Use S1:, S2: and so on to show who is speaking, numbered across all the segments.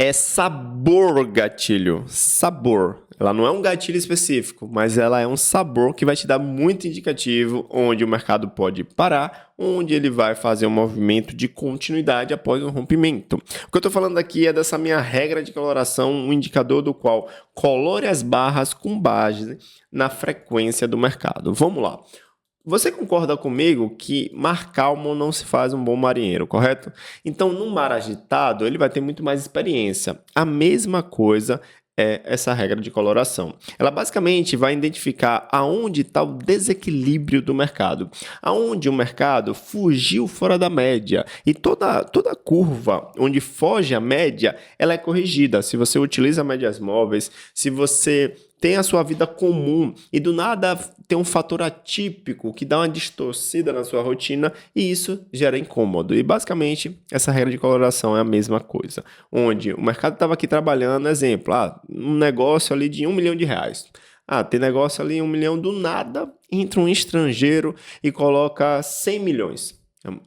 S1: É sabor gatilho, sabor. Ela não é um gatilho específico, mas ela é um sabor que vai te dar muito indicativo onde o mercado pode parar, onde ele vai fazer um movimento de continuidade após um rompimento. O que eu estou falando aqui é dessa minha regra de coloração, um indicador do qual colore as barras com base na frequência do mercado. Vamos lá. Você concorda comigo que mar calmo não se faz um bom marinheiro, correto? Então, no mar agitado, ele vai ter muito mais experiência. A mesma coisa é essa regra de coloração. Ela basicamente vai identificar aonde está o desequilíbrio do mercado, aonde o mercado fugiu fora da média. E toda curva onde foge a média, ela é corrigida. Se você utiliza médias móveis, se você tem a sua vida comum e do nada tem um fator atípico que dá uma distorcida na sua rotina e isso gera incômodo. E basicamente essa regra de coloração é a mesma coisa. Onde o mercado estava aqui trabalhando, exemplo, um negócio ali de R$1 milhão. Tem negócio ali 1 milhão, do nada entra um estrangeiro e coloca 100 milhões.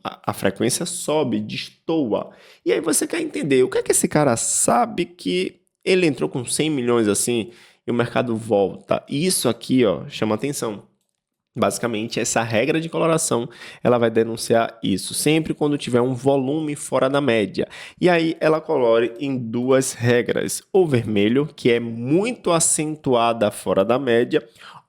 S1: A frequência sobe, destoa. E aí você quer entender, o que é que esse cara sabe que ele entrou com 100 milhões assim e o mercado volta? Isso aqui, chama atenção. Basicamente, essa regra de coloração, ela vai denunciar isso, sempre quando tiver um volume fora da média. E aí, ela colore em duas regras. O vermelho, que é muito acentuada fora da média,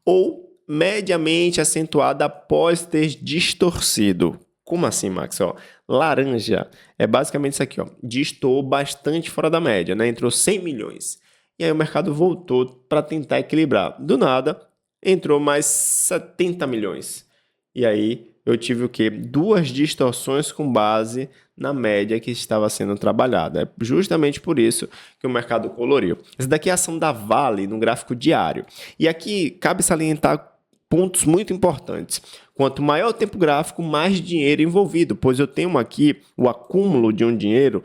S1: ou mediamente acentuada após ter distorcido. Como assim, Max? Laranja é basicamente isso aqui, distorou bastante fora da média, né? Entrou 100 milhões. E aí o mercado voltou para tentar equilibrar. Do nada, entrou mais 70 milhões. E aí eu tive o quê? Duas distorções com base na média que estava sendo trabalhada. É justamente por isso que o mercado coloriu. Essa daqui é a ação da Vale no gráfico diário. E aqui cabe salientar pontos muito importantes. Quanto maior o tempo gráfico, mais dinheiro envolvido, pois eu tenho aqui o acúmulo de um dinheiro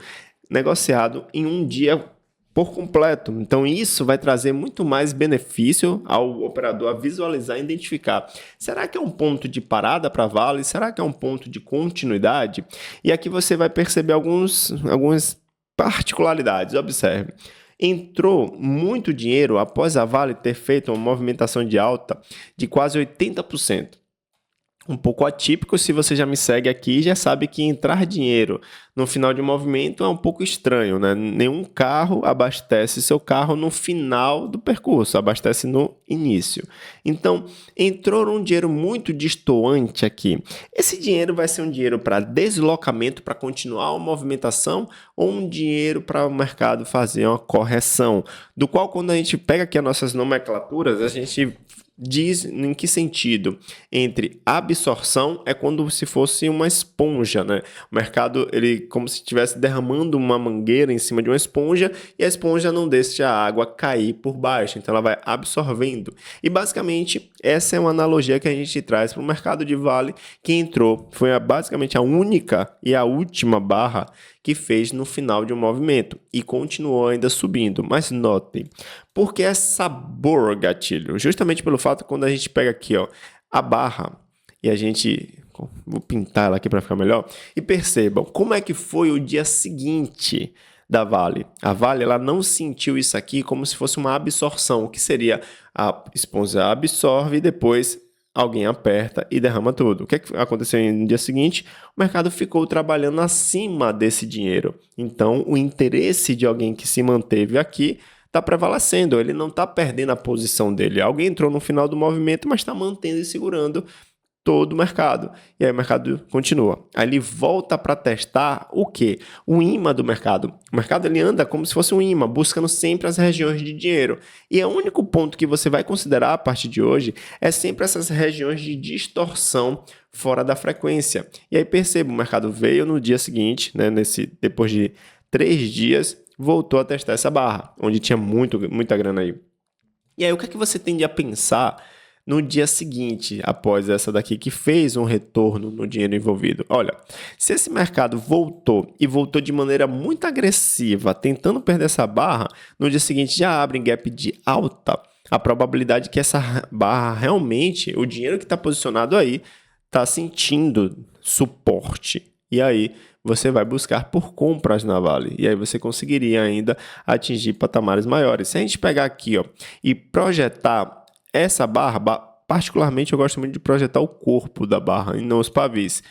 S1: negociado em um dia por completo. Então, isso vai trazer muito mais benefício ao operador a visualizar e identificar. Será que é um ponto de parada para Vale? Será que é um ponto de continuidade? E aqui você vai perceber algumas particularidades. Observe. Entrou muito dinheiro após a Vale ter feito uma movimentação de alta de quase 80%. Um pouco atípico, se você já me segue aqui, já sabe que entrar dinheiro no final de um movimento é um pouco estranho, né? Nenhum carro abastece seu carro no final do percurso, abastece no início. Então, entrou um dinheiro muito destoante aqui. Esse dinheiro vai ser um dinheiro para deslocamento, para continuar a movimentação, ou um dinheiro para o mercado fazer uma correção, do qual quando a gente pega aqui as nossas nomenclaturas, a gente diz em que sentido? Entre absorção é quando se fosse uma esponja, né? O mercado, ele como se estivesse derramando uma mangueira em cima de uma esponja e a esponja não deixa a água cair por baixo, então ela vai absorvendo. E basicamente essa é uma analogia que a gente traz para o mercado de Vale que entrou, foi basicamente a única e a última barra que fez no final de um movimento e continuou ainda subindo. Mas notem, porque é sabor gatilho? Justamente pelo fato que quando a gente pega aqui a barra e a gente... Vou pintar ela aqui para ficar melhor. E percebam como é que foi o dia seguinte da Vale. A Vale ela não sentiu isso aqui como se fosse uma absorção, o que seria a esponja absorve e depois alguém aperta e derrama tudo. O que aconteceu no dia seguinte? O mercado ficou trabalhando acima desse dinheiro. Então, o interesse de alguém que se manteve aqui está prevalecendo. Ele não está perdendo a posição dele. Alguém entrou no final do movimento, mas está mantendo e segurando todo o mercado. E aí o mercado continua. Aí ele volta para testar o quê? O imã do mercado. O mercado ele anda como se fosse um imã, buscando sempre as regiões de dinheiro. E o único ponto que você vai considerar a partir de hoje é sempre essas regiões de distorção fora da frequência. E aí perceba, o mercado veio no dia seguinte, né, depois de 3 dias, voltou a testar essa barra, onde tinha muita grana aí. E aí o que é que você tende a pensar no dia seguinte, após essa daqui, que fez um retorno no dinheiro envolvido? Olha, se esse mercado voltou e voltou de maneira muito agressiva, tentando perder essa barra, no dia seguinte já abre em gap de alta, a probabilidade que essa barra realmente, o dinheiro que está posicionado aí, está sentindo suporte. E aí você vai buscar por compras na Vale. E aí você conseguiria ainda atingir patamares maiores. Se a gente pegar aqui, ó, e projetar essa barra, particularmente eu gosto muito de projetar o corpo da barra e não os pavis.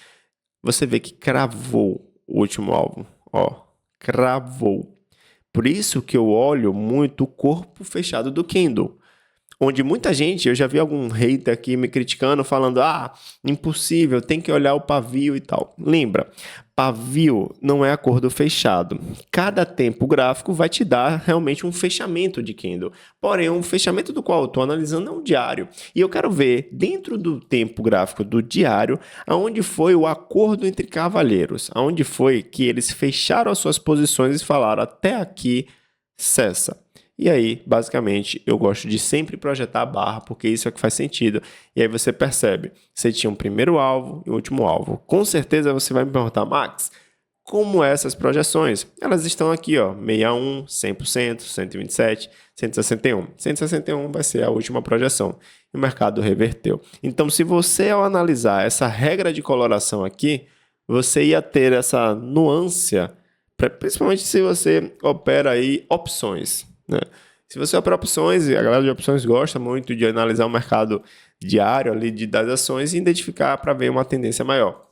S1: Você vê que cravou o último alvo, ó, cravou. Por isso que eu olho muito o corpo fechado do candle. Onde muita gente, eu já vi algum hater aqui me criticando, falando, impossível, tem que olhar o pavio e tal. Lembra, pavio não é acordo fechado. Cada tempo gráfico vai te dar realmente um fechamento de candle. Porém, um fechamento do qual eu estou analisando é um diário. E eu quero ver, dentro do tempo gráfico do diário, aonde foi o acordo entre cavalheiros. Aonde foi que eles fecharam as suas posições e falaram, até aqui, cessa. E aí, basicamente, eu gosto de sempre projetar a barra, porque isso é que faz sentido. E aí você percebe, você tinha um primeiro alvo e um último alvo. Com certeza você vai me perguntar, Max, como essas projeções? Elas estão aqui, ó, 61, 100%, 127, 161. 161 vai ser a última projeção. E o mercado reverteu. Então, se você, ao analisar essa regra de coloração aqui, você ia ter essa nuance, principalmente se você opera aí opções. Né? Se você opera opções, e a galera de opções gosta muito de analisar o mercado diário ali das ações e identificar para ver uma tendência maior.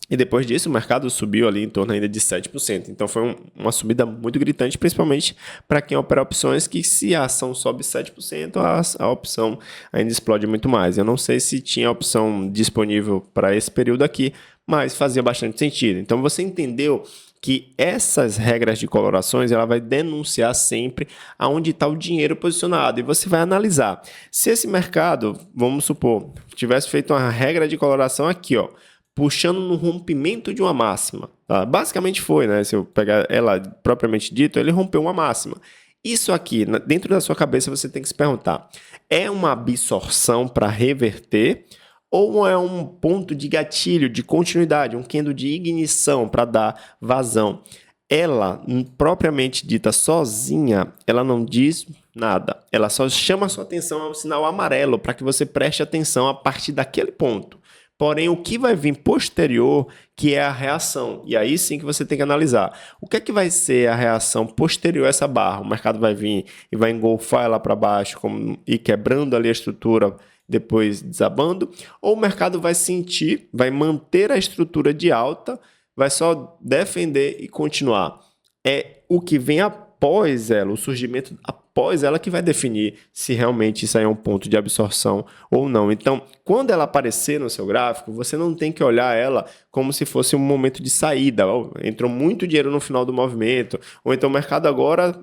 S1: E depois disso, o mercado subiu ali em torno ainda de 7%. Então, foi uma subida muito gritante, principalmente para quem opera opções, que se a ação sobe 7%, a opção ainda explode muito mais. Eu não sei se tinha opção disponível para esse período aqui, mas fazia bastante sentido. Então, você entendeu que essas regras de colorações ela vai denunciar sempre aonde está o dinheiro posicionado e você vai analisar. Se esse mercado, vamos supor, tivesse feito uma regra de coloração aqui, ó, puxando no rompimento de uma máxima, tá? Basicamente foi, né? Se eu pegar ela propriamente dito, ele rompeu uma máxima. Isso aqui, dentro da sua cabeça, você tem que se perguntar, é uma absorção para reverter ou é um ponto de gatilho, de continuidade, um candle de ignição para dar vazão? Ela, propriamente dita, sozinha, ela não diz nada. Ela só chama a sua atenção ao sinal amarelo para que você preste atenção a partir daquele ponto. Porém, o que vai vir posterior, que é a reação. E aí sim que você tem que analisar. O que é que vai ser a reação posterior a essa barra? O mercado vai vir e vai engolfar ela para baixo e quebrando ali a estrutura, depois desabando, ou o mercado vai sentir, vai manter a estrutura de alta, vai só defender e continuar. É o que vem após ela, o surgimento após ela que vai definir se realmente isso aí é um ponto de absorção ou não. Então, quando ela aparecer no seu gráfico, você não tem que olhar ela como se fosse um momento de saída. Entrou muito dinheiro no final do movimento, ou então o mercado agora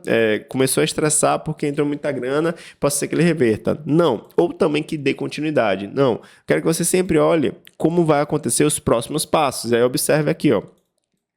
S1: começou a estressar porque entrou muita grana, pode ser que ele reverta. Não. Ou também que dê continuidade. Não. Quero que você sempre olhe como vai acontecer os próximos passos. Aí observe aqui, ó.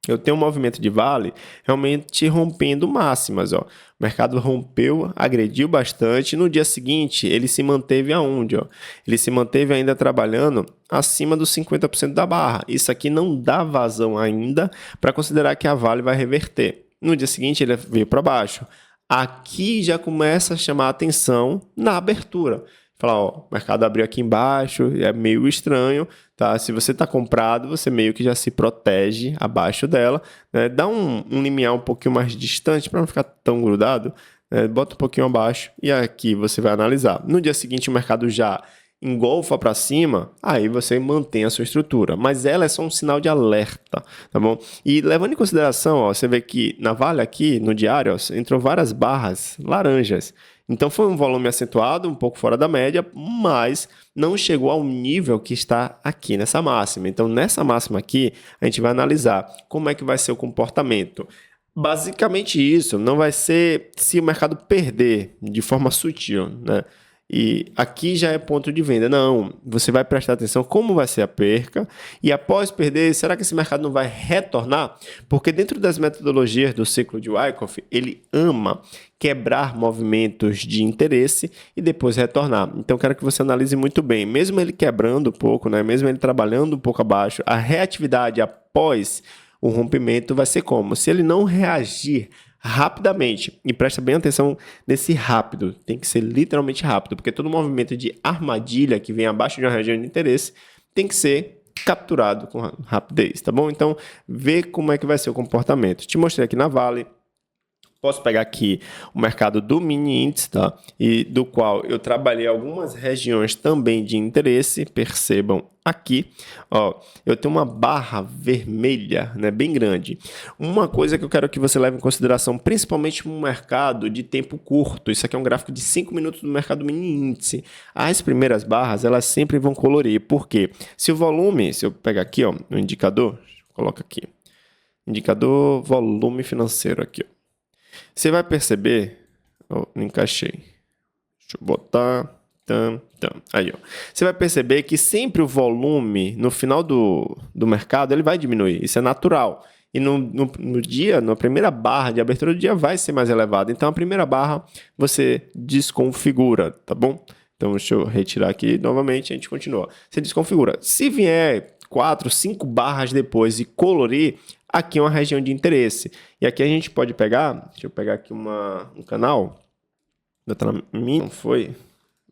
S1: Eu tenho um movimento de vale realmente rompendo máximas. Ó. O mercado rompeu, agrediu bastante. No dia seguinte, ele se manteve aonde? Ó? Ele se manteve ainda trabalhando acima dos 50% da barra. Isso aqui não dá vazão ainda para considerar que a Vale vai reverter. No dia seguinte, ele veio para baixo. Aqui já começa a chamar a atenção na abertura. Falar, ó, o mercado abriu aqui embaixo, é meio estranho, tá? Se você está comprado, você meio que já se protege abaixo dela, né? Dá um limiar um pouquinho mais distante para não ficar tão grudado, né? Bota um pouquinho abaixo e aqui você vai analisar. No dia seguinte o mercado já engolfa para cima, aí você mantém a sua estrutura, mas ela é só um sinal de alerta, tá bom? E levando em consideração, ó, você vê que na Vale aqui, no diário, ó, entrou várias barras laranjas. Então foi um volume acentuado, um pouco fora da média, mas não chegou ao nível que está aqui nessa máxima. Então nessa máxima aqui, a gente vai analisar como é que vai ser o comportamento. Basicamente isso, não vai ser se o mercado perder de forma sutil, né? E aqui já é ponto de venda. Não, você vai prestar atenção como vai ser a perca e após perder, será que esse mercado não vai retornar? Porque dentro das metodologias do ciclo de Wyckoff, ele ama quebrar movimentos de interesse e depois retornar. Então, quero que você analise muito bem. Mesmo ele quebrando um pouco, né? Mesmo ele trabalhando um pouco abaixo, a reatividade após o rompimento vai ser como? Se ele não reagir rapidamente, e presta bem atenção nesse rápido, tem que ser literalmente rápido, porque todo movimento de armadilha que vem abaixo de uma região de interesse tem que ser capturado com rapidez, tá bom? Então, vê como é que vai ser o comportamento. Te mostrei aqui na Vale. Posso pegar aqui o mercado do mini índice, tá? E do qual eu trabalhei algumas regiões também de interesse. Percebam aqui, ó, eu tenho uma barra vermelha, né, bem grande. Uma coisa que eu quero que você leve em consideração, principalmente no mercado de tempo curto. Isso aqui é um gráfico de 5 minutos do mercado mini índice. As primeiras barras, elas sempre vão colorir. Por quê? Se o volume, se eu pegar aqui, ó, no indicador, coloca aqui. Indicador volume financeiro aqui, ó. Você vai perceber, não encaixei, deixa eu botar, aí ó. Você vai perceber que sempre o volume no final do mercado ele vai diminuir, isso é natural. E no dia, na primeira barra de abertura do dia vai ser mais elevado. Então a primeira barra você desconfigura, tá bom? Então deixa eu retirar aqui novamente, a gente continua. Você desconfigura. Se vier 4, 5 barras depois e colorir, aqui é uma região de interesse. E aqui a gente pode pegar, deixa eu pegar aqui um canal, botar na mínima,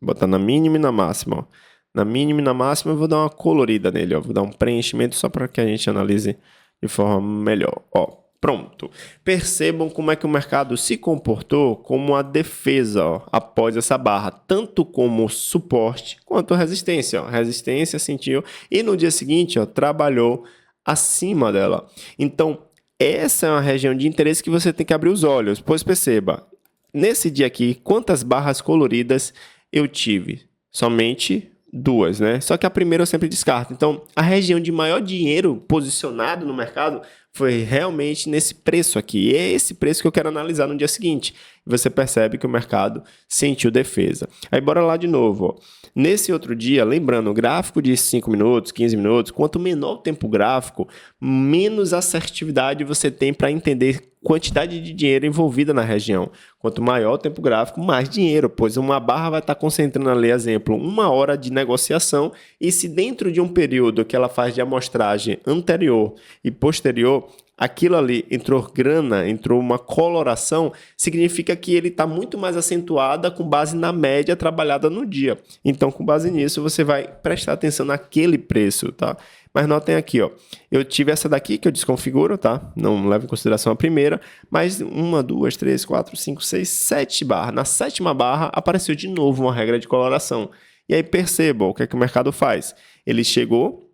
S1: botar na mínima e na máxima. Ó. Na mínima e na máxima eu vou dar uma colorida nele, ó. Vou dar um preenchimento só para que a gente analise de forma melhor. Ó, pronto. Percebam como é que o mercado se comportou como a defesa, ó, após essa barra, tanto como suporte quanto resistência. Ó. Resistência sentiu e no dia seguinte ó, trabalhou acima dela. Então, essa é uma região de interesse que você tem que abrir os olhos. Pois perceba, nesse dia aqui, quantas barras coloridas eu tive? Somente 2, né? Só que a primeira eu sempre descarto. Então, a região de maior dinheiro posicionado no mercado foi realmente nesse preço aqui. E é esse preço que eu quero analisar no dia seguinte. Você percebe que o mercado sentiu defesa. Aí, bora lá de novo. Ó. Nesse outro dia, lembrando, o gráfico de 5 minutos, 15 minutos, quanto menor o tempo gráfico, menos assertividade você tem para entender quantidade de dinheiro envolvida na região. Quanto maior o tempo gráfico, mais dinheiro, pois uma barra vai estar concentrando ali, exemplo, 1 hora de negociação e se dentro de um período que ela faz de amostragem anterior e posterior, aquilo ali entrou grana, entrou uma coloração, significa que ele está muito mais acentuada com base na média trabalhada no dia. Então, com base nisso, você vai prestar atenção naquele preço, tá? Mas notem aqui, ó, eu tive essa daqui que eu desconfiguro, tá? Não levo em consideração a primeira, mas 1, 2, 3, 4, 5, 6, 7 barras. Na 7ª barra apareceu de novo uma regra de coloração. E aí percebam o que é que o mercado faz. Ele chegou,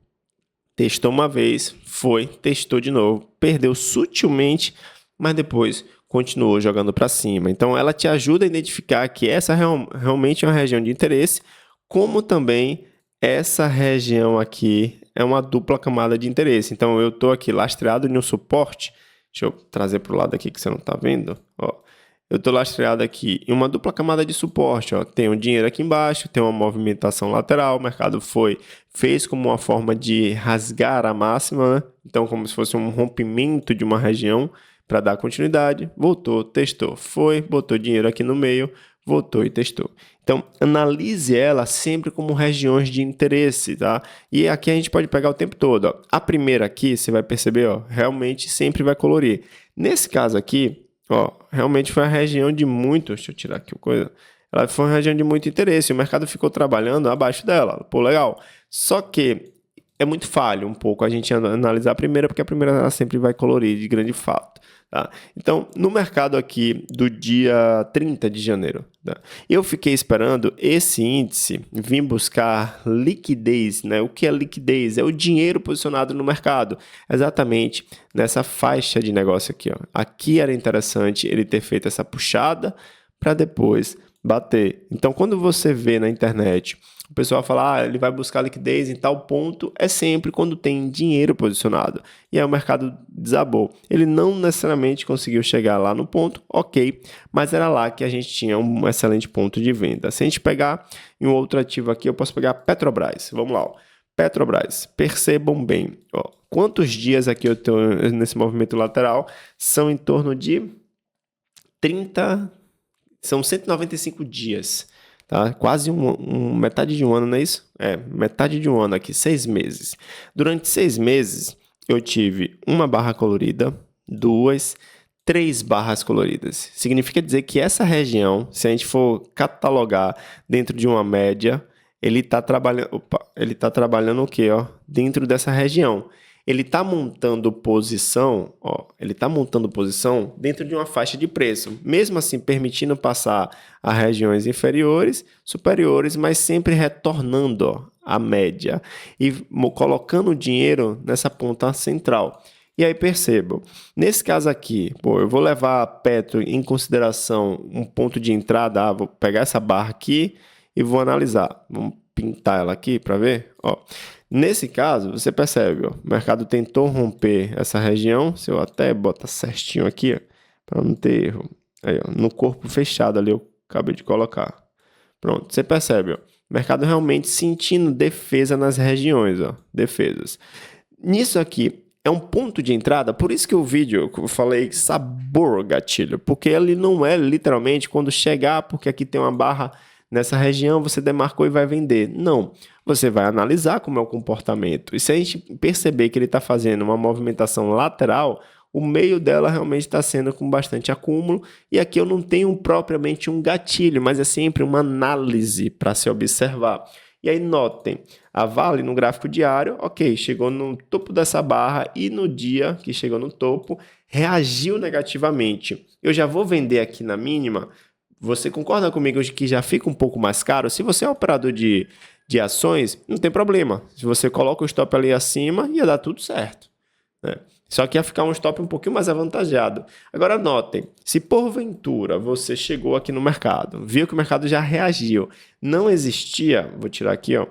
S1: testou uma vez, testou de novo, perdeu sutilmente, mas depois continuou jogando para cima. Então ela te ajuda a identificar que essa realmente é uma região de interesse, como também essa região aqui é uma dupla camada de interesse. Então eu estou aqui lastreado em um suporte, deixa eu trazer para o lado aqui que você não está vendo, ó. Eu estou lastreado aqui em uma dupla camada de suporte. Ó. Tem um dinheiro aqui embaixo, tem uma movimentação lateral. O mercado fez como uma forma de rasgar a máxima, né? Então como se fosse um rompimento de uma região para dar continuidade. Voltou, testou, botou dinheiro aqui no meio, voltou e testou. Então analise ela sempre como regiões de interesse, tá? E aqui a gente pode pegar o tempo todo. Ó. A primeira aqui, você vai perceber, ó, realmente sempre vai colorir. Nesse caso aqui, ó, realmente foi uma região de muito... Deixa eu tirar aqui uma coisa. Ela foi uma região de muito interesse. O mercado ficou trabalhando abaixo dela. Pô, legal. Só que é muito falho um pouco a gente analisar a primeira, porque a primeira ela sempre vai colorir de grande fato. Tá? Então, no mercado aqui do dia 30 de janeiro, tá? Eu fiquei esperando esse índice vir buscar liquidez, né? O que é liquidez? É o dinheiro posicionado no mercado, exatamente nessa faixa de negócio aqui. Ó. Aqui era interessante ele ter feito essa puxada para depois bater. Então, quando você vê na internet o pessoal fala, ele vai buscar liquidez em tal ponto, é sempre quando tem dinheiro posicionado. E aí o mercado desabou. Ele não necessariamente conseguiu chegar lá no ponto, ok, mas era lá que a gente tinha um excelente ponto de venda. Se a gente pegar em um outro ativo aqui, eu posso pegar Petrobras. Vamos lá, ó. Petrobras, percebam bem, ó, quantos dias aqui eu tenho nesse movimento lateral? São em torno de 30, são 195 dias. Tá? Quase metade de um ano, não é isso? É, metade de um ano aqui, 6 meses. Durante 6 meses, eu tive uma barra colorida, 2, 3 barras coloridas. Significa dizer que essa região, se a gente for catalogar dentro de uma média, ele tá trabalhando o quê, ó? Dentro dessa região. Ele está montando posição, ó, ele está montando posição dentro de uma faixa de preço, mesmo assim permitindo passar a regiões inferiores, superiores, mas sempre retornando, ó, a média e colocando o dinheiro nessa ponta central. E aí percebam, nesse caso aqui, pô, eu vou levar a Petro em consideração um ponto de entrada, vou pegar essa barra aqui e vou analisar. Vamos pintar ela aqui para ver, ó. Nesse caso, você percebe, ó, o mercado tentou romper essa região, se eu até botar certinho aqui, para não ter erro. Aí, ó, no corpo fechado ali eu acabei de colocar. Pronto, você percebe, ó, o mercado realmente sentindo defesa nas regiões, ó, defesas. Nisso aqui é um ponto de entrada, por isso que o vídeo eu falei sabor gatilho, porque ele não é literalmente quando chegar, porque aqui tem uma barra nessa região, você demarcou e vai vender. Não, você vai analisar como é o comportamento. E se a gente perceber que ele está fazendo uma movimentação lateral, o meio dela realmente está sendo com bastante acúmulo. E aqui eu não tenho propriamente um gatilho, mas é sempre uma análise para se observar. E aí notem, a Vale no gráfico diário, ok, chegou no topo dessa barra e no dia que chegou no topo, reagiu negativamente. Eu já vou vender aqui na mínima. Você concorda comigo de que já fica um pouco mais caro? Se você é operador de ações, não tem problema. Se você coloca o stop ali acima, ia dar tudo certo, né? Só que ia ficar um stop um pouquinho mais avantajado. Agora notem, se porventura você chegou aqui no mercado, viu que o mercado já reagiu, não existia, vou tirar aqui, ó,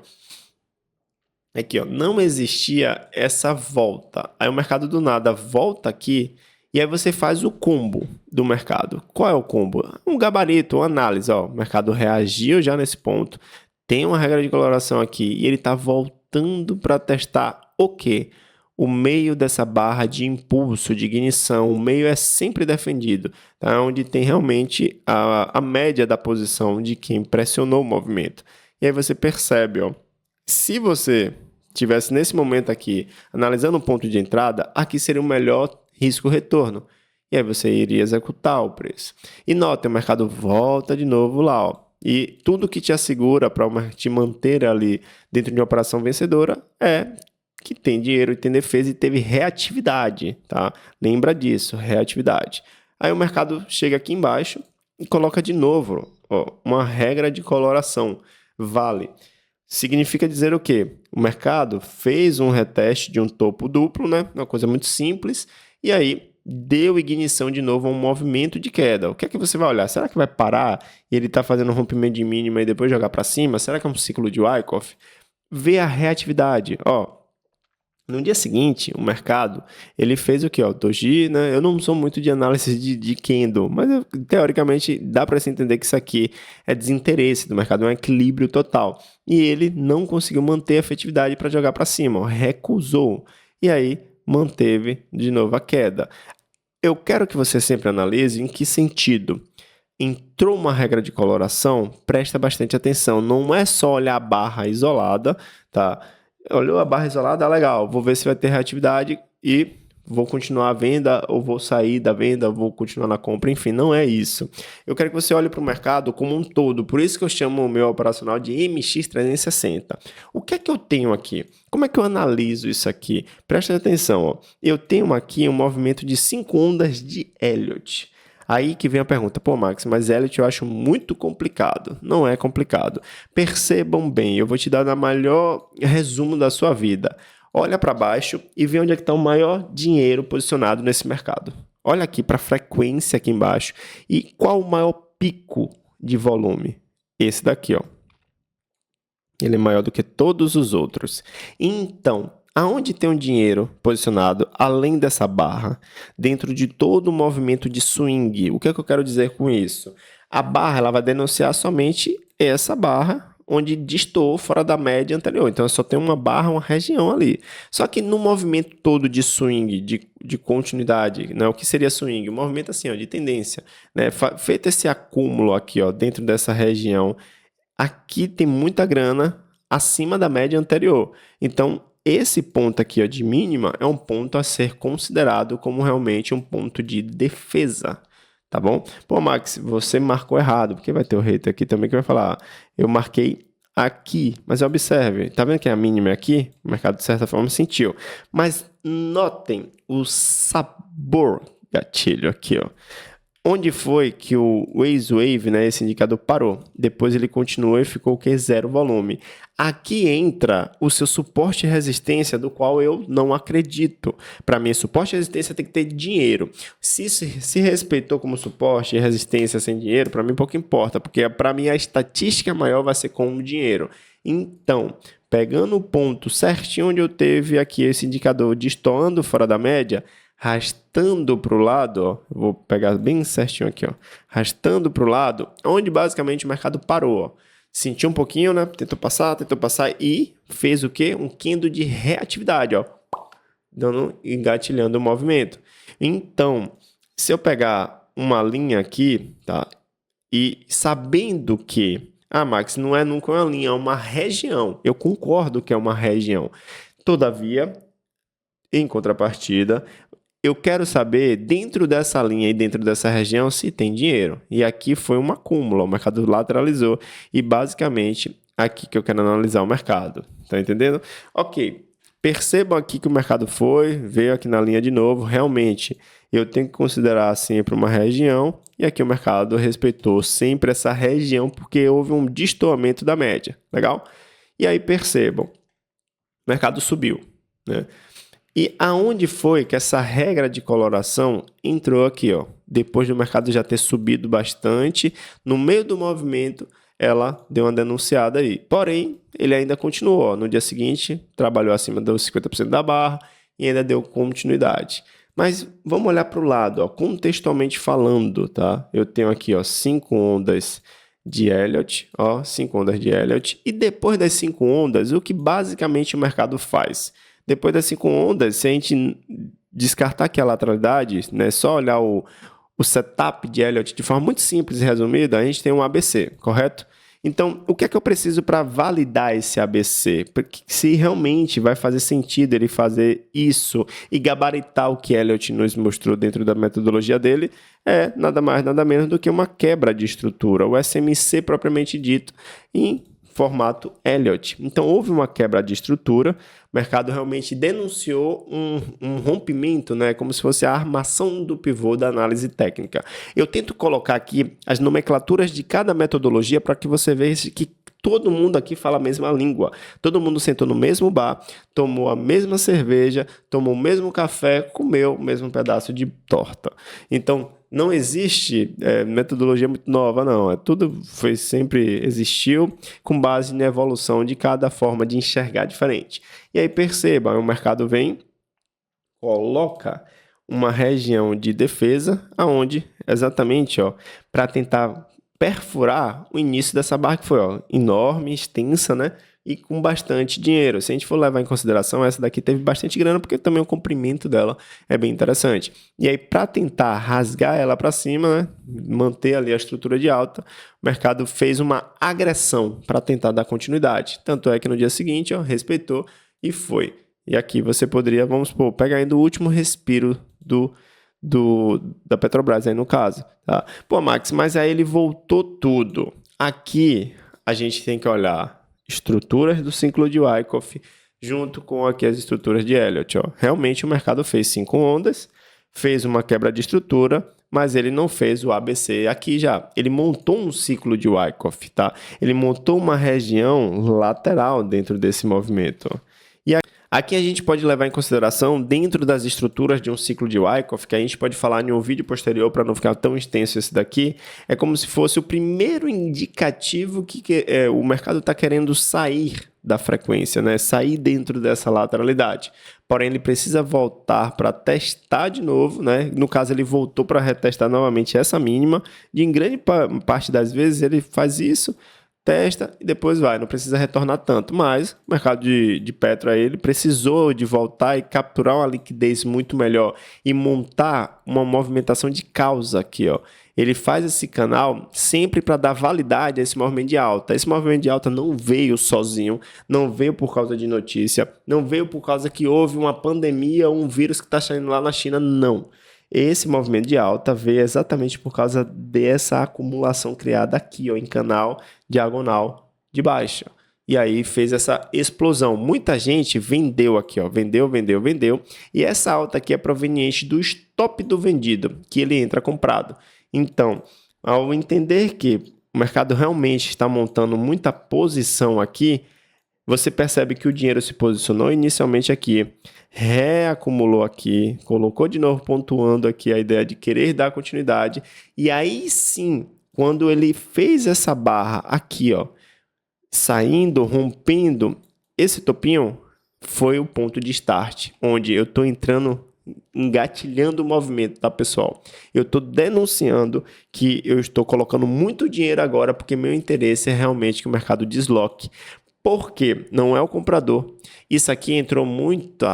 S1: não existia essa volta. Aí o mercado do nada volta aqui e aí você faz o combo do mercado. Qual é o combo? Um gabarito, uma análise. Ó, o mercado reagiu já nesse ponto, tem uma regra de coloração aqui e ele está voltando para testar o quê? O meio dessa barra de impulso, de ignição. O meio é sempre defendido, tá? Onde tem realmente a média da posição de quem pressionou o movimento. E aí você percebe, ó, se você tivesse nesse momento aqui analisando o ponto de entrada, aqui seria o melhor risco-retorno. E aí você iria executar o preço. E nota, o mercado volta de novo lá, ó. E tudo que te assegura para te manter ali dentro de uma operação vencedora é que tem dinheiro e tem defesa e teve reatividade, tá? Lembra disso, reatividade. Aí o mercado chega aqui embaixo e coloca de novo, ó, uma regra de coloração. Vale. Significa dizer o quê? O mercado fez um reteste de um topo duplo, né? Uma coisa muito simples. E aí deu ignição de novo a um movimento de queda. O que é que você vai olhar? Será que vai parar e ele está fazendo um rompimento de mínima e depois jogar para cima? Será que é um ciclo de Wyckoff? Vê a reatividade. Ó, no dia seguinte, o mercado, ele fez o quê? Ó, Doji, né? Eu não sou muito de análise de candle, mas teoricamente dá para se entender que isso aqui é desinteresse do mercado, é um equilíbrio total. E ele não conseguiu manter a efetividade para jogar para cima, ó, recusou. E aí manteve de novo a queda. Eu quero que você sempre analise em que sentido. Entrou uma regra de coloração, presta bastante atenção. Não é só olhar a barra isolada, tá? Olhou a barra isolada, legal, vou ver se vai ter reatividade e vou continuar a venda ou vou sair da venda, vou continuar na compra, enfim, não é isso. Eu quero que você olhe para o mercado como um todo, por isso que eu chamo o meu operacional de MX360. O que é que eu tenho aqui? Como é que eu analiso isso aqui? Presta atenção, ó. Eu tenho aqui um movimento de 5 ondas de Elliott. Aí que vem a pergunta, pô Max, mas Elliott eu acho muito complicado. Não é complicado. Percebam bem, eu vou te dar o maior resumo da sua vida. Olha para baixo e vê onde é que está o maior dinheiro posicionado nesse mercado. Olha aqui para a frequência aqui embaixo e qual o maior pico de volume? Esse daqui, ó. Ele é maior do que todos os outros. Então, aonde tem um dinheiro posicionado além dessa barra, dentro de todo o movimento de swing? O que é que eu quero dizer com isso? A barra ela vai denunciar somente essa barra onde destoou fora da média anterior. Então, só tem uma barra, uma região ali. Só que no movimento todo de swing, de continuidade, né? O que seria swing? Um movimento assim, ó, de tendência, né? Feito esse acúmulo aqui, ó, dentro dessa região, aqui tem muita grana acima da média anterior. Então, esse ponto aqui, ó, de mínima é um ponto a ser considerado como realmente um ponto de defesa, tá bom? Pô, Max, você marcou errado, porque vai ter o hater aqui também que vai falar, eu marquei aqui, mas observe, tá vendo que a mínima é aqui? O mercado de certa forma sentiu, mas notem o sabor gatilho aqui, ó. Onde foi que o Wave, né, esse indicador parou? Depois ele continuou e ficou o que? Zero volume. Aqui entra o seu suporte e resistência, do qual eu não acredito. Para mim, suporte e resistência tem que ter dinheiro. Se respeitou como suporte e resistência sem dinheiro, para mim pouco importa, porque para mim a estatística maior vai ser com o dinheiro. Então, pegando o ponto certinho onde eu teve aqui esse indicador destoando fora da média, arrastando para o lado, ó, vou pegar bem certinho aqui, ó, arrastando para o lado, onde basicamente o mercado parou, ó. Sentiu um pouquinho, né? Tentou passar e fez o quê? Um candle de reatividade, ó, dando, engatilhando o movimento. Então, se eu pegar uma linha aqui, tá? E sabendo que, Max, não é nunca uma linha, é uma região. Eu concordo que é uma região. Todavia, em contrapartida, eu quero saber, dentro dessa linha e dentro dessa região, se tem dinheiro. E aqui foi um acúmulo, o mercado lateralizou. E basicamente, aqui que eu quero analisar o mercado. Tá entendendo? Ok, percebam aqui que o mercado veio aqui na linha de novo. Realmente, eu tenho que considerar sempre uma região. E aqui o mercado respeitou sempre essa região, porque houve um destoamento da média. Legal? E aí percebam, o mercado subiu, né? E aonde foi que essa regra de coloração entrou aqui, ó? Depois do mercado já ter subido bastante, no meio do movimento, ela deu uma denunciada aí. Porém, ele ainda continuou, ó. No dia seguinte, trabalhou acima dos 50% da barra e ainda deu continuidade. Mas vamos olhar para o lado, ó, contextualmente falando, tá? Eu tenho aqui, ó, 5 ondas de Elliott, ó, 5 ondas de Elliott. E depois das 5 ondas, o que basicamente o mercado faz? Depois das 5 ondas, se a gente descartar aqui a lateralidade, né, só olhar o setup de Elliott de forma muito simples e resumida, a gente tem um ABC, correto? Então, o que é que eu preciso para validar esse ABC? Porque se realmente vai fazer sentido ele fazer isso e gabaritar o que Elliott nos mostrou dentro da metodologia dele, é nada mais, nada menos do que uma quebra de estrutura, o SMC propriamente dito, em formato Elliott. Então, houve uma quebra de estrutura, o mercado realmente denunciou um rompimento, né, como se fosse a armação do pivô da análise técnica. Eu tento colocar aqui as nomenclaturas de cada metodologia para que você veja que todo mundo aqui fala a mesma língua. Todo mundo sentou no mesmo bar, tomou a mesma cerveja, tomou o mesmo café, comeu o mesmo pedaço de torta. Então, não existe metodologia muito nova, não. Tudo sempre existiu com base na evolução de cada forma de enxergar diferente. E aí perceba, o mercado vem, coloca uma região de defesa, aonde exatamente, ó, para tentar perfurar o início dessa barra que foi, ó, enorme, extensa, né? E com bastante dinheiro. Se a gente for levar em consideração, essa daqui teve bastante grana, porque também o comprimento dela é bem interessante. E aí, para tentar rasgar ela para cima, né, manter ali a estrutura de alta, o mercado fez uma agressão para tentar dar continuidade. Tanto é que no dia seguinte, ó, respeitou e foi. E aqui você poderia, vamos supor, pegar ainda o último respiro da Petrobras, aí no caso. Tá? Pô, Max, mas aí ele voltou tudo. Aqui a gente tem que olhar estruturas do ciclo de Wyckoff junto com aqui as estruturas de Elliott. Ó. Realmente o mercado fez 5 ondas, fez uma quebra de estrutura, mas ele não fez o ABC aqui já. Ele montou um ciclo de Wyckoff, tá? Ele montou uma região lateral dentro desse movimento. Ó. E aqui a gente pode levar em consideração, dentro das estruturas de um ciclo de Wyckoff, que a gente pode falar em um vídeo posterior para não ficar tão extenso esse daqui, é como se fosse o primeiro indicativo que o mercado está querendo sair da frequência, né? Sair dentro dessa lateralidade. Porém, ele precisa voltar para testar de novo, né? No caso, ele voltou para retestar novamente essa mínima, e em grande parte das vezes ele faz isso, testa e depois vai, não precisa retornar tanto, mas o mercado de Petro aí, ele precisou de voltar e capturar uma liquidez muito melhor e montar uma movimentação de causa aqui, ó. Ele faz esse canal sempre para dar validade a esse movimento de alta. Esse movimento de alta não veio sozinho, não veio por causa de notícia, não veio por causa que houve uma pandemia, um vírus que está saindo lá na China, não. Esse movimento de alta veio exatamente por causa dessa acumulação criada aqui, ó, em canal diagonal de baixa. e aí fez essa explosão. Muita gente vendeu aqui, ó, vendeu. E essa alta aqui é proveniente do stop do vendido, que ele entra comprado. Então, ao entender que o mercado realmente está montando muita posição aqui, você percebe que o dinheiro se posicionou inicialmente aqui, reacumulou aqui, colocou de novo pontuando aqui a ideia de querer dar continuidade, e aí sim, quando ele fez essa barra aqui, ó, saindo, rompendo esse topinho, foi o ponto de start, onde eu estou entrando, engatilhando o movimento, tá, pessoal? Eu estou denunciando que eu estou colocando muito dinheiro agora porque meu interesse é realmente que o mercado desloque. Porque não é o comprador. Isso aqui entrou muito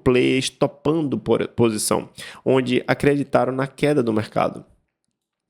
S1: players topando posição, onde acreditaram na queda do mercado.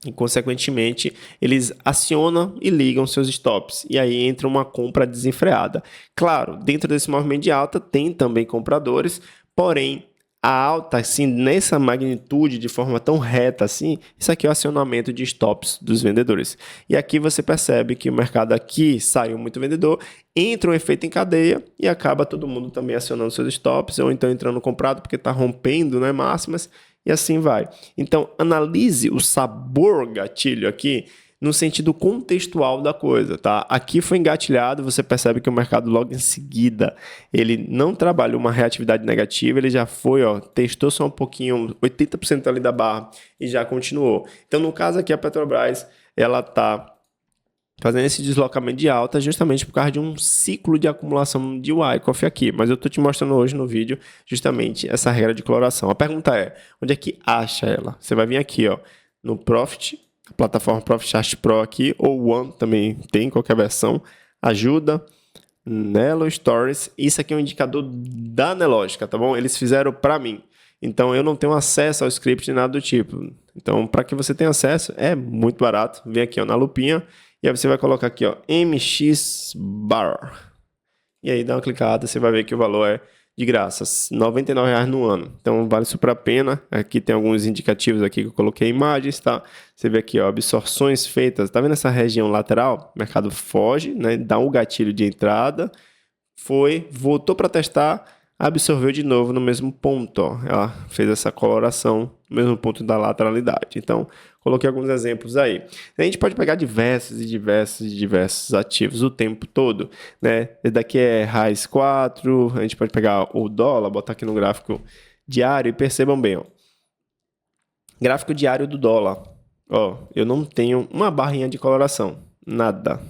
S1: E, consequentemente, eles acionam e ligam seus stops. E aí entra uma compra desenfreada. Claro, dentro desse movimento de alta tem também compradores, porém, a alta, assim, nessa magnitude, de forma tão reta assim, isso aqui é o acionamento de stops dos vendedores. E aqui você percebe que o mercado aqui saiu muito vendedor, entra um efeito em cadeia e acaba todo mundo também acionando seus stops, ou então entrando comprado porque está rompendo, né, máximas, e assim vai. Então, analise o sabor gatilho aqui no sentido contextual da coisa, tá? Aqui foi engatilhado, você percebe que o mercado logo em seguida, ele não trabalhou uma reatividade negativa, ele já foi, ó, testou só um pouquinho, 80% ali da barra e já continuou. Então, no caso aqui, a Petrobras, ela tá fazendo esse deslocamento de alta justamente por causa de um ciclo de acumulação de Wyckoff aqui. Mas eu estou te mostrando hoje no vídeo justamente essa regra de coloração. A pergunta é, onde é que acha ela? Você vai vir aqui, ó, no Profit, a plataforma Profit Chart Pro aqui, ou One também tem, qualquer versão. Ajuda, Nelo Stories. Isso aqui é um indicador da Nelogica, tá bom? Eles fizeram para mim. Então, eu não tenho acesso ao script nem nada do tipo. Então, para que você tenha acesso, é muito barato. Vem aqui, ó, na lupinha. E aí você vai colocar aqui, ó, MX Bar. E aí dá uma clicada, você vai ver que o valor é de graça, R$ 99,00 no ano. Então vale super a pena. Aqui tem alguns indicativos aqui que eu coloquei imagens, tá? Você vê aqui, ó, absorções feitas. Tá vendo essa região lateral? O mercado foge, né? Dá um gatilho de entrada. Foi, voltou para testar, absorveu de novo no mesmo ponto, ó. Ela fez essa coloração no mesmo ponto da lateralidade. Então, coloquei alguns exemplos aí. A gente pode pegar diversos ativos o tempo todo, né? Esse daqui é RAIS 4, a gente pode pegar o dólar, botar aqui no gráfico diário e percebam bem, ó. Gráfico diário do dólar. Ó, eu não tenho uma barrinha de coloração. Nada.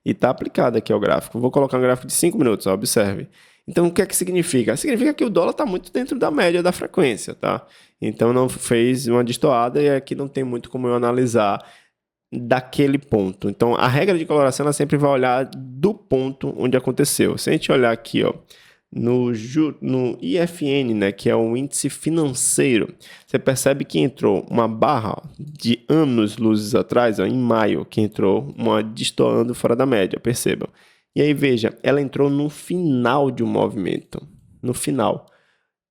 S1: E está aplicado aqui ao gráfico. Vou colocar um gráfico de 5 minutos, ó, observe. Então, o que é que significa? Significa que o dólar está muito dentro da média da frequência, tá? Então, não fez uma destoada e aqui não tem muito como eu analisar daquele ponto. Então, a regra de coloração, ela sempre vai olhar do ponto onde aconteceu. Se a gente olhar aqui, ó, no IFN, né, que é o índice financeiro, você percebe que entrou uma barra de anos luzes atrás, ó, em maio, que entrou uma destoando fora da média, percebam. E aí, veja, ela entrou no final de um movimento, no final.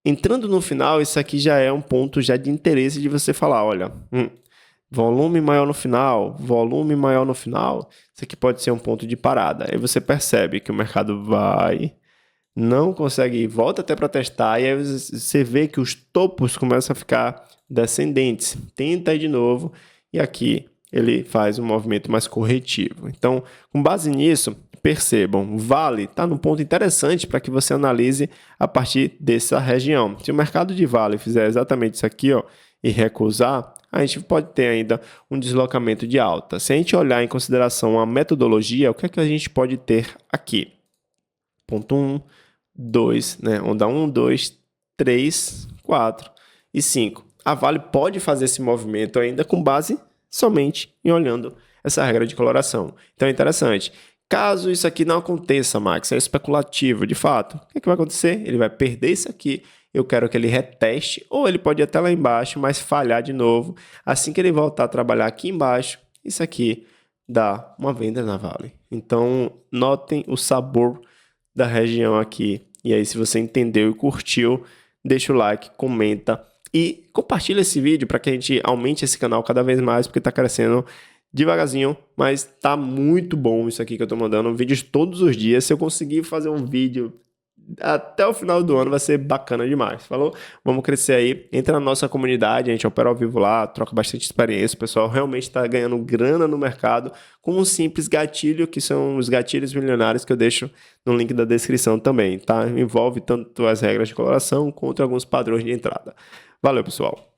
S1: Entrando no final, isso aqui já é um ponto já de interesse de você falar, olha, volume maior no final, isso aqui pode ser um ponto de parada. Aí você percebe que o mercado vai, não consegue ir, volta até para testar, e aí você vê que os topos começam a ficar descendentes. Tenta ir de novo, e aqui ele faz um movimento mais corretivo. Então, com base nisso, percebam, Vale está num ponto interessante para que você analise a partir dessa região. Se o mercado de Vale fizer exatamente isso aqui, ó, e recusar, a gente pode ter ainda um deslocamento de alta. Se a gente olhar em consideração a metodologia, o que é que a gente pode ter aqui? Ponto 1, 2, né? Onda 1, 2, 3, 4 e 5. A Vale pode fazer esse movimento ainda com base somente em olhando essa regra de coloração. Então é interessante. Caso isso aqui não aconteça, Max, é especulativo, de fato, o que é que vai acontecer? Ele vai perder isso aqui, eu quero que ele reteste, ou ele pode ir até lá embaixo, mas falhar de novo. Assim que ele voltar a trabalhar aqui embaixo, isso aqui dá uma venda na Vale. Então, notem o sabor da região aqui. E aí, se você entendeu e curtiu, deixa o like, comenta e compartilha esse vídeo para que a gente aumente esse canal cada vez mais, porque está crescendo devagarzinho, mas tá muito bom isso aqui que eu tô mandando, vídeos todos os dias. Se eu conseguir fazer um vídeo até o final do ano, vai ser bacana demais, falou? Vamos crescer aí, entra na nossa comunidade, a gente opera ao vivo lá, troca bastante experiência, o pessoal realmente está ganhando grana no mercado com um simples gatilho, que são os gatilhos milionários que eu deixo no link da descrição também, tá? Envolve tanto as regras de coloração quanto alguns padrões de entrada. Valeu, pessoal!